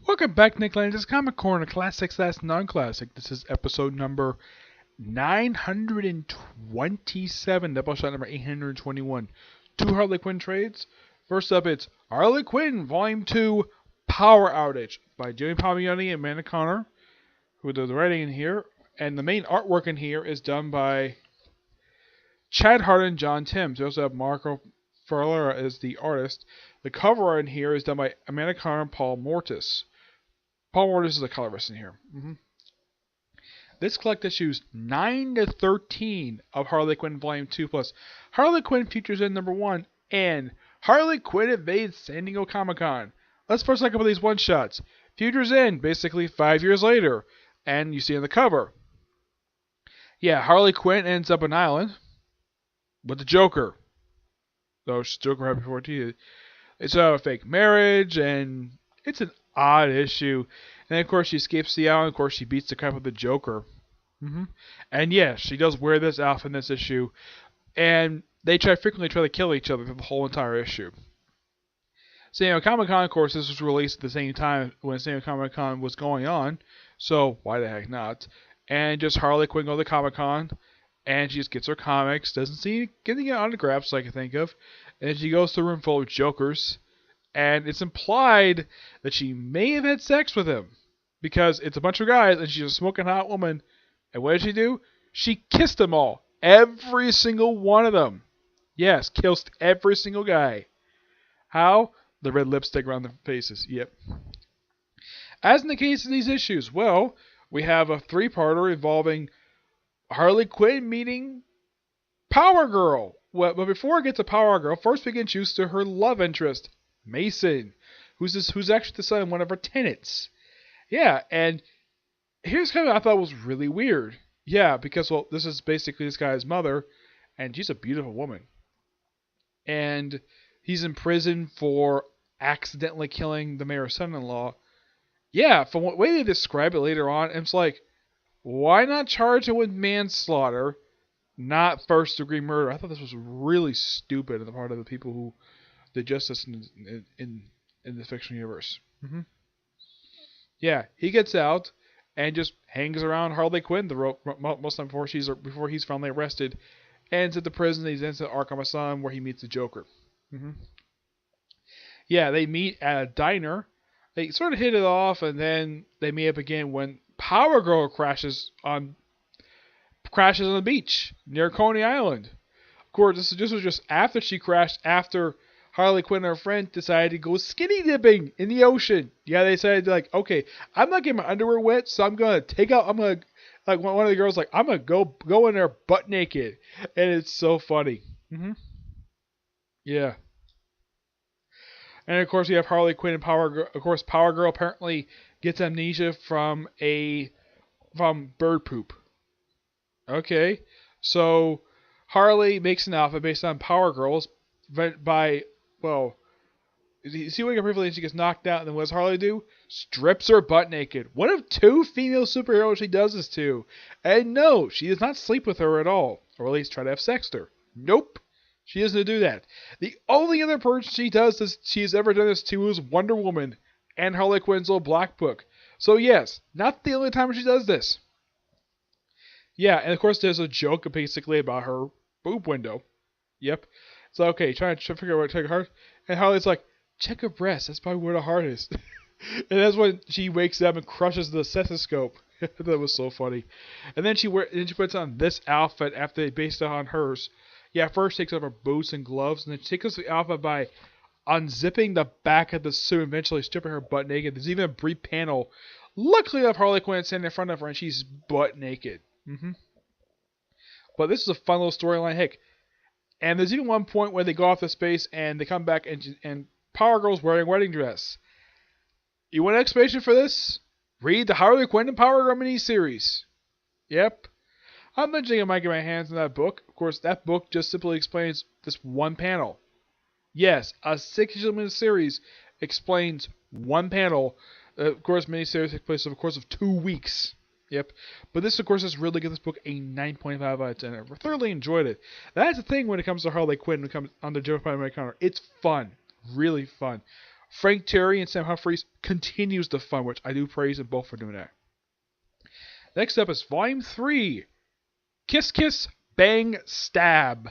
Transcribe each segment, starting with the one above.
Welcome back, Nick Lenz. This is Comic Corner, classic/non-classic. This is episode number 927, Doubleshot number 821. Two Harley Quinn trades. First up, it's Harley Quinn, Volume 2, Power Outage by Jimmy Palmiotti and Amanda Connor, who does the writing in here. And the main artwork in here is done by Chad Hart and John Timms. We also have Marco Ferrera as the artist. The cover art in here is done by Amanda Connor and Paul Mortis. Paul Mortis is the colorist in here. This collects issues 9 to 13 of Harley Quinn Volume 2 plus Harley Quinn Futures in number 1 and Harley Quinn invades San Diego Comic-Con. Let's first look at these one-shots. Futures in, basically 5 years later, and you see on the cover. Yeah, Harley Quinn ends up on an island with the Joker. Though Joker had before too. It's a fake marriage, and it's an odd issue. And then, of course, she escapes the island. Of course, she beats the crap with the Joker. And yes, she does wear this outfit in this issue. And they frequently try to kill each other through the whole entire issue. San Diego Comic-Con, of course, this was released at the same time when San Diego Comic-Con was going on. So, why the heck not? And just Harley Quinn go to Comic-Con. And she just gets her comics. Doesn't see getting autographs I can think of. And she goes to a room full of Jokers. And it's implied that she may have had sex with him. Because it's a bunch of guys and she's a smoking hot woman. And what did she do? She kissed them all. Every single one of them. Yes, kissed every single guy. How? The red lipstick around their faces. Yep. As in the case of these issues, well, we have a three-parter involving Harley Quinn meeting Power Girl. Well, but before it gets to Power Girl, first we get introduced to her love interest, Mason, who's actually the son of one of her tenants. Yeah, and here's kind of I thought was really weird. Yeah, because well, this is basically this guy's mother, and she's a beautiful woman. And he's in prison for accidentally killing the mayor's son-in-law. Yeah, from the way they describe it later on, it's like, why not charge him with manslaughter, not first-degree murder? I thought this was really stupid on the part of the people who did justice in the fictional universe. Yeah, he gets out and just hangs around Harley Quinn the rope most of the time before he's finally arrested. Ends at the prison. He's into Arkham Asylum where he meets the Joker. Yeah, they meet at a diner. They sort of hit it off, and then they meet up again when Power Girl crashes on the beach near Coney Island. Of course, this was just after she crashed, after Harley Quinn and her friend decided to go skinny dipping in the ocean. Yeah, they decided like, okay, I'm not getting my underwear wet, so I'm gonna like one of the girls like, I'm gonna go in there butt naked, and it's so funny. Yeah. And of course we have Harley Quinn and Power Girl. Of course, Power Girl apparently gets amnesia from bird poop. Okay, so Harley makes an outfit based on Power Girls by, well, you see what briefly she gets knocked out, and then what does Harley do? Strips her butt naked. One of two female superheroes she does this to. And no, she does not sleep with her at all, or at least try to have sex with her. Nope. She doesn't do that. The only other person she's ever done this to is Wonder Woman and Harley Quinn's little Black Book. So yes, not the only time she does this. Yeah, and of course there's a joke basically about her boob window. Yep. So okay, trying to figure out where to take her heart. And Harley's like, check her breast, that's probably where the heart is. And that's when she wakes up and crushes the stethoscope. That was so funny. And then she puts on this outfit after they based it on hers. Yeah, first takes off her boots and gloves, and then she takes off the outfit by unzipping the back of the suit and eventually stripping her butt naked. There's even a brief panel, luckily of Harley Quinn standing in front of her, and she's butt naked. But this is a fun little storyline, heck. And there's even one point where they go off to space, and they come back, and Power Girl's wearing a wedding dress. You want an explanation for this? Read the Harley Quinn and Power Girl miniseries. Yep. I'm mentioning I might get my hands on that book. Of course, that book just simply explains this one panel. Yes, a 6-issue miniseries explains one panel. Of course, miniseries takes place over the course of 2 weeks. Yep. But this, of course, has really given this book a 9.5 out of 10. I thoroughly enjoyed it. That's the thing when it comes to Harley Quinn, when it comes on the Joe Palmiotti Connor. It's fun. Really fun. Frank Terry and Sam Humphries continues the fun, which I do praise them both for doing that. Next up is Volume 3, Kiss Kiss Bang Stab.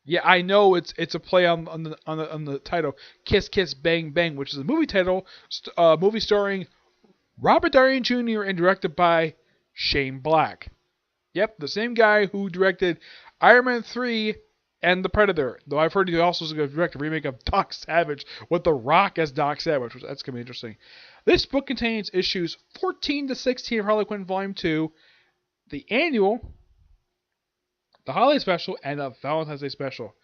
Yeah, I know it's a play on the title, Kiss Kiss Bang Bang, which is a movie title, movie starring Robert Downey Jr. and directed by Shane Black. Yep, the same guy who directed Iron Man 3 and The Predator. Though I've heard he also is going to direct a remake of Doc Savage with The Rock as Doc Savage, which that's going to be interesting. This book contains issues 14 to 16 of Harley Quinn Volume 2, the annual, the holiday special, and the Valentine's Day special.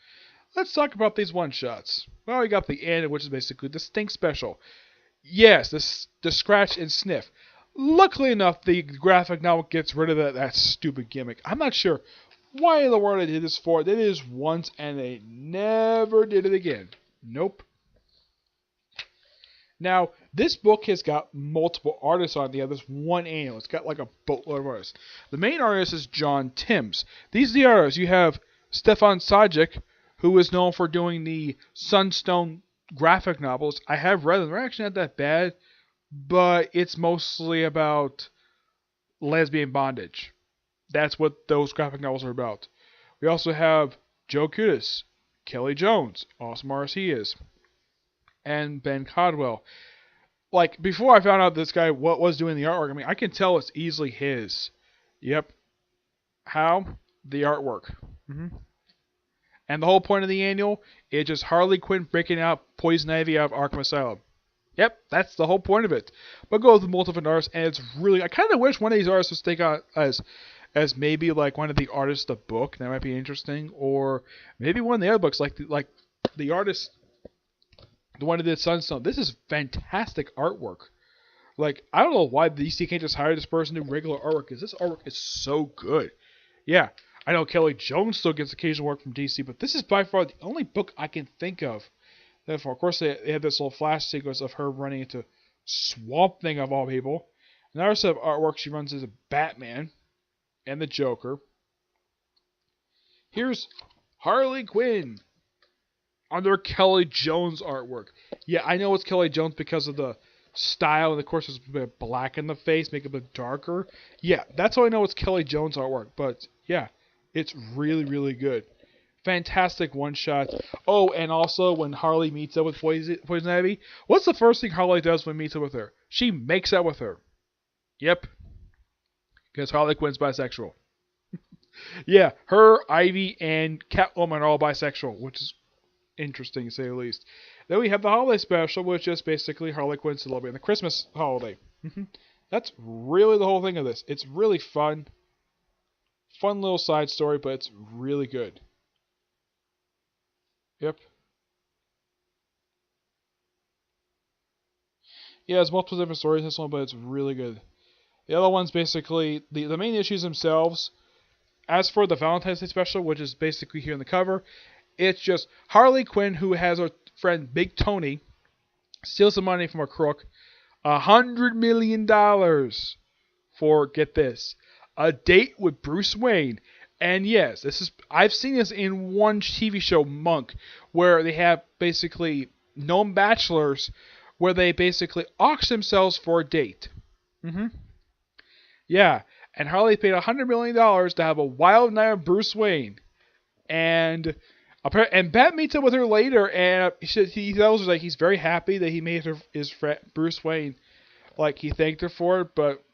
Let's talk about these one-shots. Well, we got the annual, which is basically the Stink special. Yes, the scratch and sniff. Luckily enough, the graphic novel gets rid of that stupid gimmick. I'm not sure why in the world they did this for. They did this once and they never did it again. Nope. Now, this book has got multiple artists on it. Yeah, this one annual. It's got like a boatload of artists. The main artist is John Timms. These are the artists. You have Stefan Sajic, who is known for doing the Sunstone graphic novels. I have read them. They're actually not that bad, but it's mostly about lesbian bondage. That's what those graphic novels are about. We also have Joe Kutis, Kelly Jones, awesome artist he is, and Ben Codwell. Like, before I found out this guy was doing the artwork, I mean, I can tell it's easily his. Yep. How? The artwork. And the whole point of the annual is just Harley Quinn breaking out Poison Ivy out of Arkham Asylum. Yep, that's the whole point of it. But go with multiple artists, and it's really, I kind of wish one of these artists would stick out as maybe like one of the artists of the book. That might be interesting. Or maybe one of the other books, like the artist, the one that did Sunstone. This is fantastic artwork. Like, I don't know why DC can't just hire this person to do regular artwork, because this artwork is so good. Yeah, I know Kelly Jones still gets occasional work from DC, but this is by far the only book I can think of. Therefore, of course, they have this little flash sequence of her running into Swamp Thing of all people. Another set of artwork she runs as a Batman and the Joker. Here's Harley Quinn under Kelly Jones artwork. Yeah, I know it's Kelly Jones because of the style, and of course there's a bit of black in the face, make it a bit darker. Yeah, that's how I know it's Kelly Jones artwork, but yeah, it's really, really good. Fantastic one-shot. Oh, and also when Harley meets up with Poison Ivy, what's the first thing Harley does when he meets up with her? She makes out with her. Yep. Because Harley Quinn's bisexual. Yeah, her, Ivy, and Catwoman are all bisexual, which is interesting to say the least. Then we have the holiday special, which is basically Harley Quinn celebrating the Christmas holiday. That's really the whole thing of this. It's really fun. Fun little side story, but it's really good. Yep. Yeah, there's multiple different stories in this one, but it's really good. The other one's basically the main issues themselves. As for the Valentine's Day special, which is basically here in the cover, it's just Harley Quinn, who has her friend Big Tony, steals some money from a crook, $100 million for, get this, a date with Bruce Wayne. And yes, I've seen this in one TV show, Monk, where they have basically known bachelors where they basically auction themselves for a date. Yeah, and Harley paid $100 million to have a wild night with Bruce Wayne. And Bat meets up with her later, and he tells her like he's very happy that he made his friend Bruce Wayne. Like, he thanked her for it, but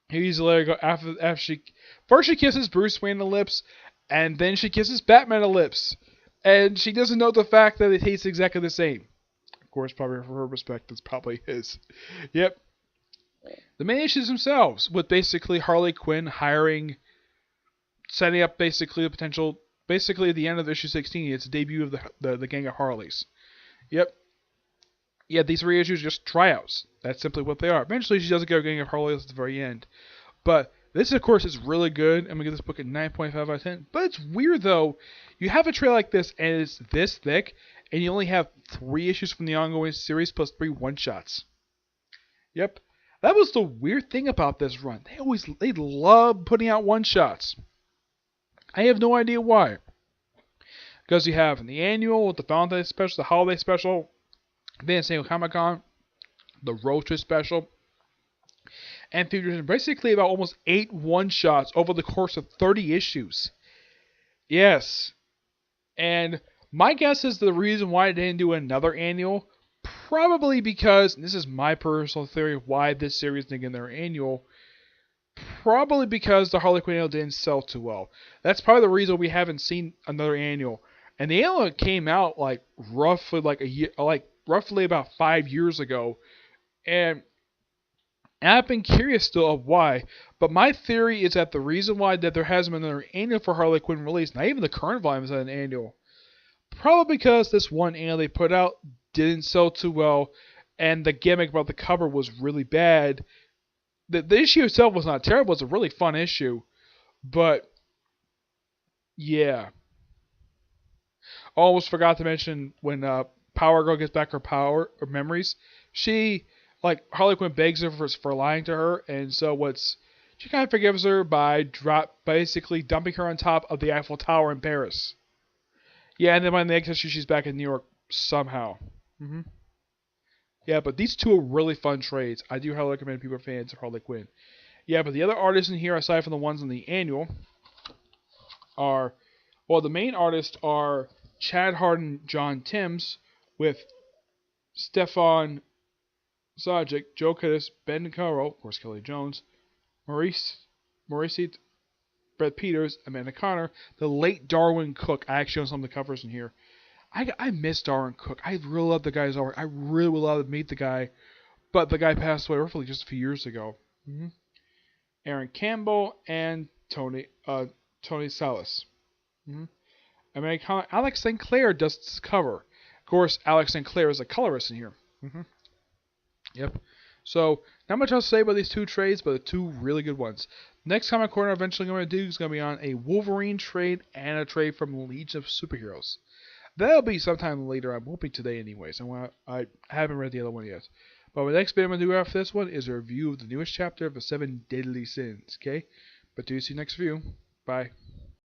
he's let her go after she kisses Bruce Wayne on the lips, and then she kisses Batman on the lips, and she doesn't know the fact that it tastes exactly the same. Of course, probably from her perspective, it's probably his. Yep. The main issues themselves, with basically Harley Quinn setting up basically the potential. Basically, at the end of issue 16, it's the debut of the gang of Harleys. Yep. Yeah, these 3 issues are just tryouts. That's simply what they are. Eventually, she does get a gang of Harleys at the very end. But this, of course, is really good. I'm going to give this book a 9.5 out of 10. But it's weird, though. You have a trade like this, and it's this thick, and you only have 3 issues from the ongoing series plus 3 one-shots. Yep. That was the weird thing about this run. They love putting out one-shots. I have no idea why. Because you have the annual, the Valentine's special, the holiday special, Then San Diego Comic-Con, the Road Trip special, and features basically about almost 8 one-shots over the course of 30 issues. Yes. And my guess is the reason why I didn't do another annual, probably because, and this is my personal theory of why this series didn't get another annual, probably because the Harley Quinn annual didn't sell too well. That's probably the reason we haven't seen another annual. And the annual came out roughly about 5 years ago, and I've been curious still of why. But my theory is that the reason why that there hasn't been another annual for Harley Quinn released, not even the current volume is an annual, probably because this one annual they put out didn't sell too well, and the gimmick about the cover was really bad. The issue itself was not terrible. It's a really fun issue. But, yeah. Almost forgot to mention when Power Girl gets back her power or memories, Harley Quinn begs her for lying to her, and so she kind of forgives her by basically dumping her on top of the Eiffel Tower in Paris. Yeah, and then by the next issue, she's back in New York somehow. Yeah, but these two are really fun trades. I do highly recommend people are fans of Harley Quinn. Yeah, but the other artists in here, aside from the ones in the annual, are, well, the main artists are Chad Hart and John Timms, with Stefan Zajic, Joe Kittis, Ben Caro, of course Kelly Jones, Maurice, Brett Peters, Amanda Connor, the late Darwin Cook. I actually own some of the covers in here. I miss Darwin Cook. I really love the guy's art. I really would love to meet the guy, but the guy passed away roughly just a few years ago. Aaron Campbell and Tony Salas. Alex St. Clair does this cover. Of course, Alex St. Clair is a colorist in here. Yep. So, not much else to say about these two trades, but two really good ones. Next comic corner I'm eventually going to do is going to be on a Wolverine trade and a trade from Legion of Superheroes. That'll be sometime later. I won't be today anyways. I haven't read the other one yet. But the next bit I'm going to do after this one is a review of the newest chapter of the 7 Deadly Sins. Okay? But do see you next review. Bye.